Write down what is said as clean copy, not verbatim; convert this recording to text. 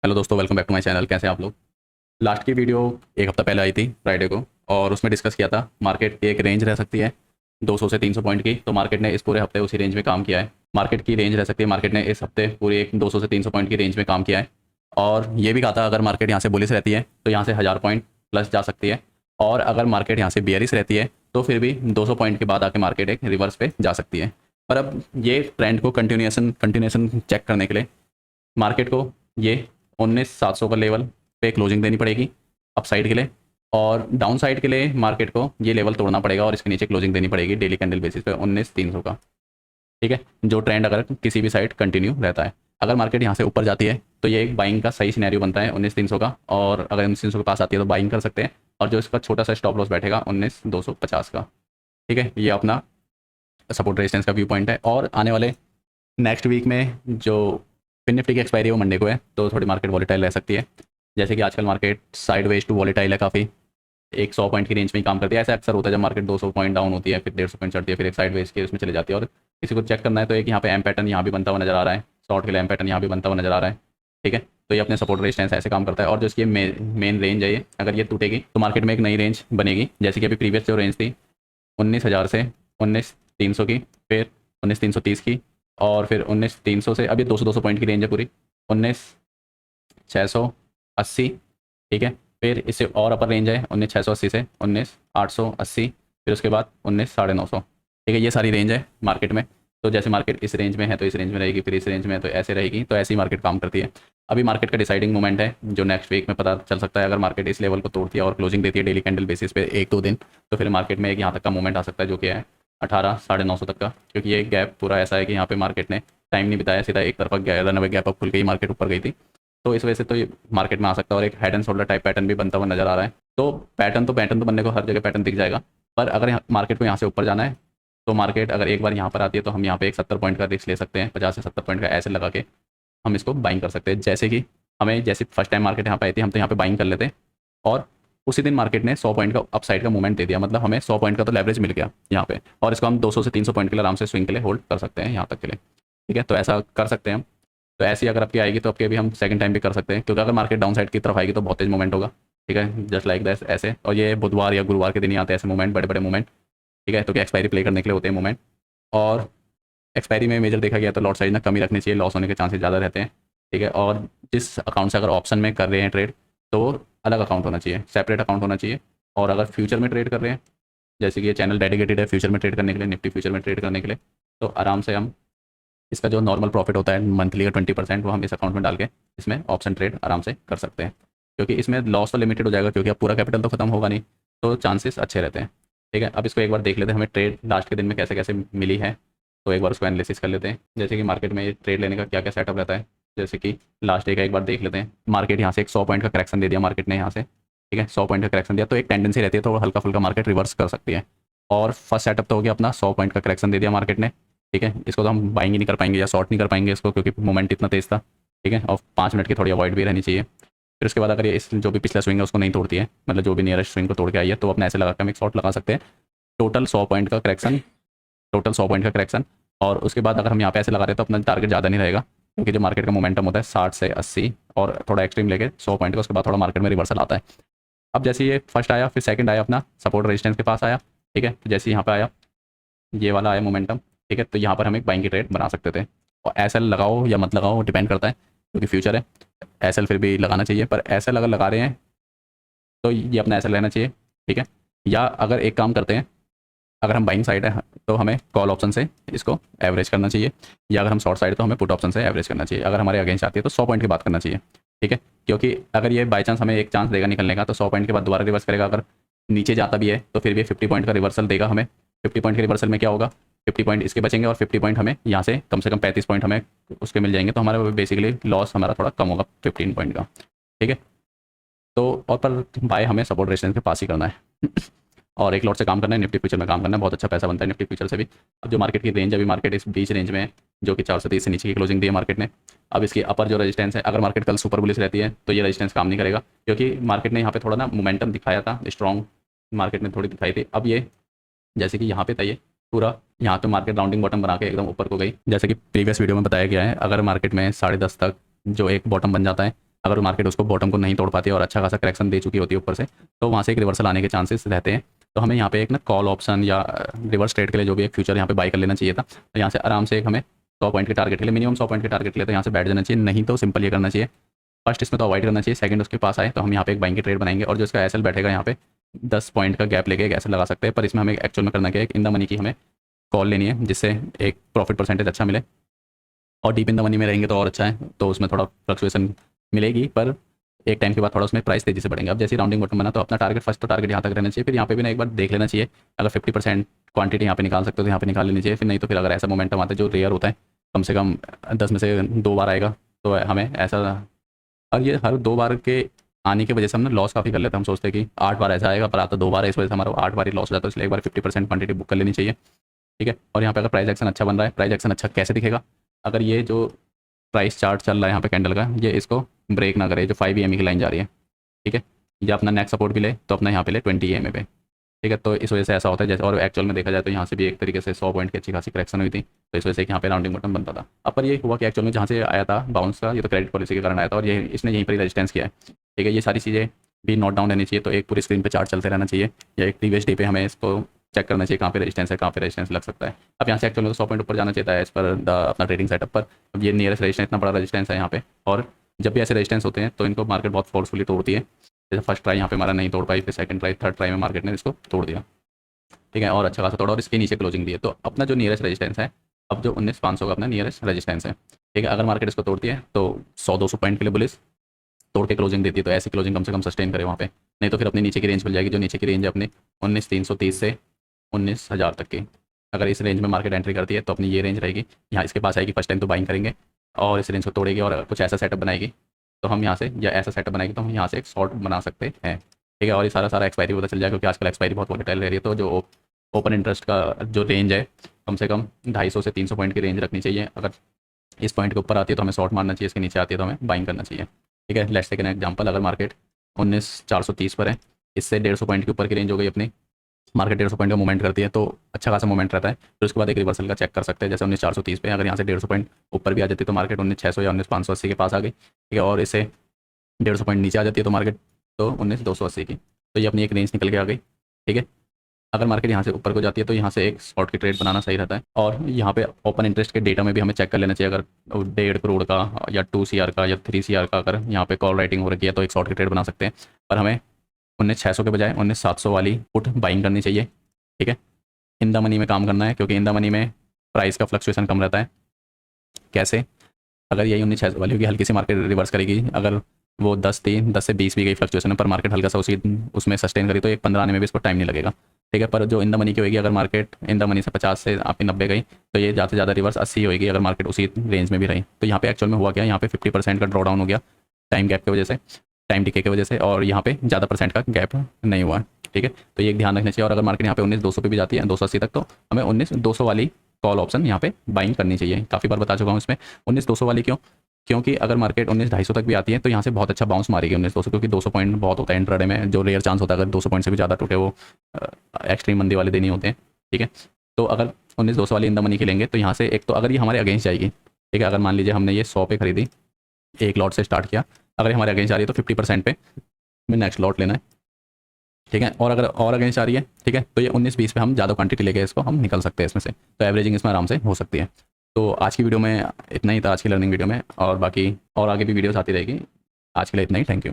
Hello दोस्तों, welcome back to my channel. कैसे हैं आप लोग। लास्ट की वीडियो एक हफ्ता पहले आई थी फ्राइडे को, और उसमें डिस्कस किया था मार्केट की एक रेंज रह सकती है 200 से 300 पॉइंट की। तो मार्केट ने इस पूरे हफ्ते उसी रेंज में काम किया है। मार्केट की रेंज रह सकती है, मार्केट ने इस हफ्ते पूरी एक 200 से 300 पॉइंट की रेंज में काम किया है। और ये भी कहा था अगर मार्केट यहाँ से बुलिश रहती है तो यहाँ से 1000 पॉइंट प्लस जा सकती है, और अगर मार्केट यहाँ से बेयरिश रहती है तो फिर भी 200 पॉइंट के बाद आके मार्केट एक रिवर्स पे जा सकती है। पर अब ये ट्रेंड को कंटिन्यूएशन चेक करने के लिए मार्केट को ये 19,700 का लेवल पे क्लोजिंग देनी पड़ेगी अप साइड के लिए, और डाउन साइड के लिए मार्केट को ये लेवल तोड़ना पड़ेगा और इसके नीचे क्लोजिंग देनी पड़ेगी डेली कैंडल बेसिस पे 19,300 का। ठीक है, जो ट्रेंड अगर किसी भी साइड कंटिन्यू रहता है, अगर मार्केट यहाँ से ऊपर जाती है तो ये एक बाइंग का सही सिनेरियो बनता है 19,300 का, और अगर 19,300 के पास आती है तो बाइंग कर सकते हैं। और जो इसका छोटा सा स्टॉप लॉस बैठेगा 19,250 का। ठीक है, ये अपना सपोर्ट रेजिस्टेंस का व्यू पॉइंट है। और आने वाले नेक्स्ट वीक में जो फिन निफ्टी की एक्सपायरी है वो मंडे को है, तो थोड़ी मार्केट वॉलेटाइल रह सकती है। जैसे कि आजकल मार्केट साइडवेज टू वॉलेटाइल है काफ़ी, एक 100 पॉइंट की रेंज में ही काम करती है। ऐसा अक्सर होता है जब मार्केट 200 पॉइंट डाउन होती है, फिर 150 पॉइंट चढ़ती है, फिर एक साइडवेज के उसमें चली जाती है। और किसी को चेक करना है तो एक यहाँ पे एम पैटर्न यहाँ भी बनता हुआ नजर आ रहा है, शॉर्ट के लिए एम पैटर्न यहाँ भी बनता हुआ नजर आ रहा है। ठीक है, तो ये अपने सपोर्ट रेजिस्टेंस ऐसे काम करता है। और जो इसकी मेन रेंज है ये, अगर ये टूटेगी तो मार्केट में एक नई रेंज बनेगी। जैसे कि अभी प्रीवियस जो रेंज थी 19,000 से 19,300 की, फिर 19,330 की, और फिर 19,300 से अभी 200 पॉइंट की रेंज है पूरी 19,680। ठीक है, फिर इससे और अपर रेंज है 19,680 से 19,880, फिर उसके बाद 19,950। ठीक है, ये सारी रेंज है मार्केट में। तो जैसे मार्केट इस रेंज में है तो इस रेंज में रहेगी, फिर इस रेंज में है तो ऐसे रहेगी। तो ऐसी मार्केट काम करती है। अभी मार्केट का डिसाइडिंग मोमेंट है जो नेक्स्ट वीक में पता चल सकता है। अगर मार्केट इस लेवल को तोड़ती है और क्लोजिंग देती है डेली कैंडल बेसिस पे 1-2 दिन, तो फिर मार्केट में एक यहाँ तक का मूवमेंट आ सकता है जो कि है 18,950 तक का। क्योंकि ये गैप पूरा ऐसा है कि यहाँ पे मार्केट ने टाइम नहीं बिताया, सीधा एक तरफा रनअवे गैप अप खुल के ही मार्केट ऊपर गई थी। तो इस वजह से तो ये मार्केट में आ सकता है, और एक head and shoulder type pattern भी बनता हुआ नजर आ रहा है। तो पैटर्न तो बनने को हर जगह पैटर्न दिख जाएगा, पर अगर मार्केट को यहाँ से ऊपर जाना है तो मार्केट अगर एक बार यहाँ पर आती है तो हम यहाँ पे एक 70 पॉइंट का रिस्क ले सकते हैं। 50 से 70 पॉइंट का ऐसे लगा के हम इसको बाइंग कर सकते हैं। जैसे कि हमें जैसे फर्स्ट टाइम मार्केट यहाँ पे आई थी, हम तो यहाँ पे बाइंग कर लेते हैं, और उसी दिन मार्केट ने 100 पॉइंट का अपसाइड का मूवमेंट दे दिया। मतलब हमें 100 पॉइंट का तो लेवरेज मिल गया यहाँ पे, और इसको हम 200 से 300 पॉइंट के लिए आराम से स्विंग के लिए होल्ड कर सकते हैं यहाँ तक के लिए। ठीक है, तो ऐसा कर सकते हैं हम। तो ऐसी अगर आपकी आएगी तो आपके भी हम सेकंड टाइम भी कर सकते हैं, क्योंकि अगर मार्केट डाउन साइड की तरफ आएगी तो बहुत तेज मूवमेंट होगा। ठीक है, जस्ट लाइक दैट ऐसे। और ये बुधवार या गुरुवार के दिन ही आते हैं ऐसे मूवमेंट, बड़े बड़े मूवमेंट। ठीक है, तो क्या एक्सपायरी प्ले करने के लिए होते हैं मूवमेंट। और एक्सपायरी में मेजर देखा गया तो लॉट साइज ना कमी रखनी चाहिए, लॉस होने के चांसेस ज़्यादा रहते हैं। ठीक है, और जिस अकाउंट से अगर ऑप्शन में कर रहे हैं ट्रेड तो वो अलग अकाउंट होना चाहिए, सेपरेट अकाउंट होना चाहिए। और अगर फ्यूचर में ट्रेड कर रहे हैं, जैसे कि ये चैनल डेडिकेटेड है फ्यूचर में ट्रेड करने के लिए, निफ्टी फ्यूचर में ट्रेड करने के लिए, तो आराम से हम इसका जो नॉर्मल प्रॉफिट होता है मंथली का 20% वो हम इस अकाउंट में डाल के इसमें ऑप्शन ट्रेड आराम से कर सकते हैं। क्योंकि इसमें लॉस तो लिमिटेड हो जाएगा, क्योंकि अब पूरा कैपिटल तो खत्म होगा नहीं, तो चांसेस अच्छे रहते हैं। ठीक है, अब इसको एक बार देख लेते हैं हमें ट्रेड लास्ट के दिन में कैसे कैसे मिली है। तो एक बार उसको एनालिसिस कर लेते हैं, जैसे कि मार्केट में ये ट्रेड लेने का क्या क्या सेटअप रहता है। जैसे कि लास्ट डे का एक बार देख लेते हैं। मार्केट यहाँ से एक 100 पॉइंट का करेक्शन दे दिया मार्केट ने यहाँ से। ठीक है, 100 पॉइंट का करेक्शन दिया तो एक टेंडेंसी रहती है तो हल्का फुल्का मार्केट रिवर्स कर सकती है। और फर्स्ट सेटअप तो हो गया अपना, 100 पॉइंट का करेक्शन दे दिया मार्केट ने। ठीक है, इसको तो हम बाइंग ही नहीं कर पाएंगे या शॉर्ट नहीं कर पाएंगे इसको, क्योंकि मोमेंट इतना तेज था। ठीक है, और 5 मिनट की थोड़ी अवॉइड भी रहनी चाहिए। फिर उसके बाद अगर ये इस जो भी पिछला स्विंग है उसको नहीं तोड़ती है, मतलब जो भी नियरेस्ट स्विंग को तोड़ के आई है, तो अपने ऐसे लगा कर हम एक शॉर्ट लगा सकते हैं। टोटल 100 पॉइंट का करेक्शन, टोटल 100 पॉइंट का करेक्शन। और उसके बाद अगर हम यहाँ पे ऐसे लगा रहे हैं तो अपना टारगेट ज़्यादा नहीं रहेगा, क्योंकि जो मार्केट का मोमेंटम होता है 60 से 80 और थोड़ा एक्सट्रीम लेके 100 पॉइंट का, उसके बाद थोड़ा मार्केट में रिवर्सल आता है। अब जैसे ये फर्स्ट आया, फिर सेकंड आया, अपना सपोर्ट रेजिस्टेंस के पास आया। ठीक है, तो जैसे यहाँ पे आया, ये वाला आया मोमेंटम। ठीक है, तो यहाँ पर हम एक बाइंग की ट्रेड बना सकते थे। और एसएल लगाओ या मत लगाओ डिपेंड करता है, क्योंकि फ्यूचर है। एसएल फिर भी लगाना चाहिए, पर एसएल अगर लगा रहे हैं तो ये अपना एसएल रहना चाहिए। ठीक है, या अगर एक काम करते हैं, अगर हम बाइंग साइड है तो हमें कॉल ऑप्शन से इसको एवरेज करना चाहिए, या अगर हम शॉर्ट साइड तो हमें पुट ऑप्शन से एवरेज करना चाहिए। अगर हमारे अगेंस्ट आती है तो 100 पॉइंट की बात करना चाहिए। ठीक है, क्योंकि अगर ये बाई चांस हमें एक चांस देगा निकलने का तो 100 पॉइंट के बाद दोबारा रिवर्स करेगा। अगर नीचे जाता भी है तो फिर भी 50 पॉइंट का रिवर्सल देगा हमें। 50 पॉइंट के रिवर्सल में क्या होगा, 50 पॉइंट इसके बचेंगे और 50 पॉइंट हमें यहाँ से कम 35 पॉइंट हमें उसके मिल जाएंगे। तो हमारा बेसिकली लॉस हमारा थोड़ा कम होगा 15 पॉइंट का। ठीक है, तो और पर बाय हमें सपोर्ट रेजिस्टेंस के पास ही करना है और एक लॉट से काम करना है, निफ्टी फ्यूचर में काम करना है, बहुत अच्छा पैसा बनता है निफ्टी फ्यूचर से भी। अब जो मार्केट की रेंज है, अभी मार्केट इस बीच रेंज में है, जो कि 430 से नीचे की क्लोजिंग दी है मार्केट ने। अब इसकी अपर जो रेजिस्टेंस है, अगर मार्केट कल सुपर बुलिश रहती है तो ये रेजिस्टेंस काम नहीं करेगा, क्योंकि मार्केट ने यहाँ पे थोड़ा ना मोमेंटम दिखाया था, स्ट्रॉन्ग मार्केट ने थोड़ी दिखाई थी। अब ये जैसे कि यहाँ पे था, ये पूरा यहाँ पे मार्केट राउंडिंग बॉटम बना के एकदम ऊपर को गई। जैसे कि प्रीवियस वीडियो में बताया गया है, अगर मार्केट में 10:30 तक जो एक बॉटम बन जाता है अगर मार्केट उसको बॉटम को नहीं तोड़ पाती है और अच्छा खासा करेक्शन दे चुकी होती है ऊपर से, तो वहाँ से एक रिवर्सल आने के चांसेस रहते हैं। तो हमें यहाँ पे एक ना कॉल ऑप्शन या रिवर्स ट्रेड के लिए जो भी एक फ्यूचर यहाँ पे बाय कर लेना चाहिए था। तो यहाँ से आराम से एक हमें 100 पॉइंट के टारगेट के लिए, मिनिमम 100 पॉइंट के टारगेट के लिए तो यहाँ से बैठ जाना चाहिए। नहीं तो सिंपल ये करना चाहिए, फर्स्ट इसमें तो अवॉइड करना चाहिए, सेकंड उसके पास आए तो हम यहाँ पे एक बाइंग की ट्रेड बनाएंगे और जो इसका एसएल बैठेगा यहाँ पे 10 पॉइंट का गैप लेके एक एसएल लगा सकते हैं। पर इसमें हमें एक्चुअल में करना क्या है, इन द मनी की हमें कॉल लेनी है जिससे एक प्रॉफिट परसेंटेज अच्छा मिले। और डीप इन द मनी में रहेंगे तो और अच्छा है, तो उसमें थोड़ा फ्लक्चुएशन मिलेगी, पर एक टाइम के बाद थोड़ा उसमें प्राइस तेजी से बढ़ेंगे। अब जैसे राउंडिंग बटन बना तो अपना टारगेट फर्स्ट तो टारगेट यहाँ तक रहना चाहिए, फिर यहाँ पे भी ना एक बार देख लेना चाहिए, अगर 50% क्वांटिटी यहाँ पे निकाल सकते हो तो यहाँ पे निकाल लेनी चाहिए। फिर नहीं तो फिर अगर ऐसा मोमेंटम आता है जो रेयर होता है, कम से कम 10 में से 2 बार आएगा, तो हमें ऐसा, और ये हर 2 बार के आने की वजह से हम ना लॉस काफ़ी कर लेते हैं। हम सोचते हैं कि 8 बार ऐसा आएगा पर आता 2 बार है, इस वजह से हमारा 8 बार ही लॉस हो जाता है। इसलिए एक बार 50% क्वांटिटी बुक कर लेनी चाहिए, ठीक है। और यहाँ पे अगर प्राइस एक्शन अच्छा बन रहा है, प्राइस एक्शन अच्छा कैसे दिखेगा, अगर ये जो प्राइस चार्ट चल रहा है यहाँ पे कैंडल का, ये इसको ब्रेक ना करे, जो 5 EMA की लाइन जा रही है, ठीक है, ये अपना नेक्स्ट सपोर्ट भी ले तो अपना यहाँ पे ले 20 EMA पे, ठीक है। तो इस वजह से ऐसा होता है जैसे, और एक्चुअल में देखा जाए तो यहाँ से भी एक तरीके से 100 पॉइंट की अच्छी खासी करेक्शन हुई थी, तो इस वजह से यहाँ पे राउंडिंग बटन बनता था। अब पर ये हुआ कि एक्चुअल में जहाँ से आया था बाउंस का, ये तो क्रेडिट पॉलिसी के कारण आया था और ये इसने यहीं पर रेजिस्टेंस किया है, ठीक है। ये सारी चीज़ें भी नोट डाउन रहनी चाहिए, तो एक पूरी स्क्रीन पर चार्ट चलते रहना चाहिए या एक प्रीवियस डे पे हमें इसको चेक करना चाहिए कहाँ पे रेजिस्टेंस है, कहाँ पे रेजिस्टेंस लग सकता है। अब यहाँ से एक्चुअल में तो 100 पॉइंट ऊपर जाना चाहिए था एज पर अपना ट्रेडिंग सेटअप पर। अब ये नियरेस्ट रेजिस्टेंस, इतना बड़ा रेजिस्टेंस है यहाँ पे, और जब भी ऐसे रेजिस्टेंस होते हैं तो इनको मार्केट बहुत फोर्सफुली तोड़ती है। जैसे फर्स्ट ट्राई यहाँ पे हमारा नहीं तोड़ पाई, फिर सेकंड ट्राई, थर्ड ट्राई में मार्केट ने इसको तोड़ दिया, ठीक है, और अच्छा खासा तोड़ा और इसके नीचे क्लोजिंग दी है। तो अपना जो नियरेस्ट रेजिस्टेंस है, अब जो 19,500 का अपना नियरेस्ट रेजिस्टेंस है, ठीक है। अगर मार्केट इसको तोड़ती है तो 100-200 पॉइंट के लिए बुलिश तोड़ के क्लोजिंग देती है, तो ऐसी क्लोजिंग कम से कम सस्टेन करे वहाँ पे, नहीं तो फिर अपनी नीचे की रेंज मिल जाएगी। जो नीचे की रेंज है अपनी 19,330 से 19,000 तक की, अगर इस रेंज में मार्केट एंट्री करती है तो अपनी ये रेंज रहेगी, यहाँ इसके पास आएगी, फर्स्ट टाइम तो बाइंग करेंगे और इस रेंज को तोड़ेगी और कुछ ऐसा सेटअप बनाएगी तो हम यहाँ से, या ऐसा सेटअप बनाएगी तो हम यहाँ से एक शॉर्ट बना सकते हैं, ठीक है। और ये सारा एक्सपायरी पता चल जाएगा, क्योंकि आजकल एक्सपायरी बहुत वोलेटाइल रह रही है। तो जो ओपन इंटरेस्ट का जो रेंज है, कम से कम 250 से 300 पॉइंट की रेंज रखनी चाहिए। अगर इस पॉइंट के ऊपर आती है तो हमें शॉर्ट मारना चाहिए, इसके नीचे आती है तो हमें बाइंग करना चाहिए, ठीक है। लेट्स टेक एन एग्जांपल, अगर मार्केट 19,430 पर है, इससे 150 पॉइंट के ऊपर की रेंज हो गई अपनी, मार्केट 150 पॉइंट का मूवमेंट करती है तो अच्छा खासा मूवमेंट रहता है। फिर उसके बाद एक रिवर्सल का चेक कर सकते हैं, जैसे 19,430 पे अगर यहाँ से 150 पॉइंट ऊपर भी आ जाती है तो मार्केट 19,600 या 19,580 के पास आ गई, ठीक है। और इससे 150 पॉइंट नीचे आ जाती है तो मार्केट तो 19,280 की, तो ये अपनी एक रेंज निकल के आ गई, ठीक है। अगर मार्केट यहाँ से ऊपर को जाती है तो यहाँ से एक शॉर्ट की ट्रेड बनाना सही रहता है। और यहाँ पे ओपन इंटरेस्ट के डेटा में भी हमें चेक कर लेना चाहिए, अगर 1.5 करोड़ का या 2 CR का या 3 CR का अगर यहाँ पे कॉल राइटिंग हो रखी है तो एक शॉर्ट की ट्रेड बना सकते हैं। पर हमें 19,600 के बजाय 19,700 वाली पुट बाइंग करनी चाहिए, ठीक है। इन द मनी में काम करना है, क्योंकि इन द मनी में प्राइस का फ्लक्चुएशन कम रहता है। कैसे, अगर यही 19,600 वाली होगी, हल्की सी मार्केट रिवर्स करेगी, अगर वो 10 थी, 10 से 20 भी गई फ्लक्चुएशन पर मार्केट हल्का सा उसमें सस्टेन करी तो एक 15 आने में भी इसको टाइम नहीं लगेगा, ठीक है। पर जो इन द मनी की होगी, अगर मार्केट इन द मनी से 50 से आपकी 90 गई तो ये ज़्यादा से ज़्यादा रिवर्स 80 होगी, अगर मार्केट उसी रेंज में भी रही। तो यहाँ पे एक्चुअल में हुआ क्या, यहाँ पे 50% का ड्रॉ डाउन हो गया टाइम गैप की वजह से, टाइम डिके की वजह से, और यहाँ पे ज़्यादा परसेंट का गैप नहीं हुआ, ठीक है। तो ये एक ध्यान रखना चाहिए। और अगर मार्केट यहाँ पे 19,200 पे भी जाती है, 280 तक, तो हमें 19,200 वाली कॉल ऑप्शन यहाँ पे बाइंग करनी चाहिए। काफ़ी बार बता चुका हूँ इसमें 19,200 वाली क्यों, क्योंकि अगर मार्केट 19,250 तक भी आती है तो यहाँ से बहुत अच्छा बाउंस मारेगी 19,200, क्योंकि 200 पॉइंट बहुत होता है इंट्राडे में, जो रेयर चांस होता है अगर 200 पॉइंट से भी ज़्यादा टूटे, वो एक्सट्रीम मंदी वाले दिन ही होते हैं, ठीक है। तो अगर 19,200 वाली इन द मनी खेलेंगे तो यहाँ से एक तो अगर ये हमारे अगेंस्ट जाएगी, ठीक है, अगर मान लीजिए हमने ये 100 पे खरीदी, एक लॉट से स्टार्ट किया, अगर हमारे अगेंस्ट आ रही है तो 50% पे में नेक्स्ट लॉट लेना है, ठीक है। और अगर और अगेंस्ट आ रही है, ठीक है, तो ये 19-20 पे हम ज़्यादा क्वांटिटी लेके इसको हम निकल सकते हैं इसमें से, तो एवरेजिंग इसमें आराम से हो सकती है। तो आज की वीडियो में इतना ही था, आज की लर्निंग वीडियो में, और बाकी और आगे भी वीडियोस आती रहेगी। आज के लिए इतना ही, थैंक यू।